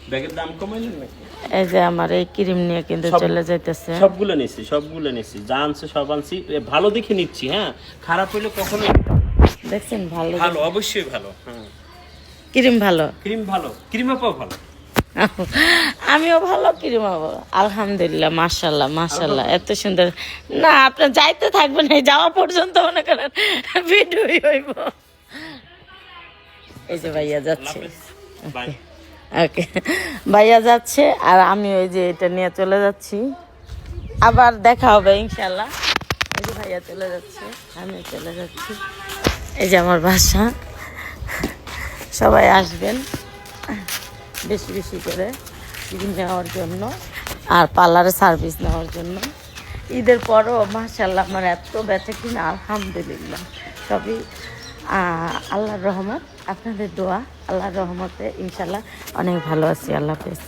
ব্যাগের দাম কমাইলেন নাকি? এই যে আমার এই ক্রিম নিয়ে কিন্তু চলে যাইতেছে। সবগুলো নিচ্ছি যা আনছে সব আনছি, ভালো দেখে নিচ্ছি। হ্যাঁ, খারাপ হইলে কখনো দেখছেন ভালো ভালো, অবশ্যই ভালো। হ্যাঁ, ক্রিম ভালো, ক্রিম ভালো, ক্রিম আপাও ভালো। আমিও ভালো ক্রিম হবো আলহামদুলিল্লাহ। মাশাল্লাহ মাশাল্লাহ, এত সুন্দর। না আপনার যাইতে থাকবেন, এই যাওয়া পর্যন্ত মনে করেন ভিডিওই হইব। এই যে ভাইয়া যাচ্ছে, বাই। ওকে ভাইয়া যাচ্ছে আর আমি ওই যে এটা নিয়ে চলে যাচ্ছি। আবার দেখা হবে ইনশাল্লাহ। এই যে ভাইয়া চলে যাচ্ছে, আমি চলে যাচ্ছি। এই যে আমার বাসা, সবাই আসবেন বেশি বেশি করে ক্রিম নেওয়ার জন্য আর পার্লারে সার্ভিস নেওয়ার জন্য। ঈদের পরও মাশাআল্লাহ আমার এত বেচা কিনা আলহামদুলিল্লাহ, সবই আল্লাহর রহমত, আপনাদের দোয়া। আল্লাহর রহমতে ইনশাল্লাহ অনেক ভালো আছি। আল্লাহ হাফেজ।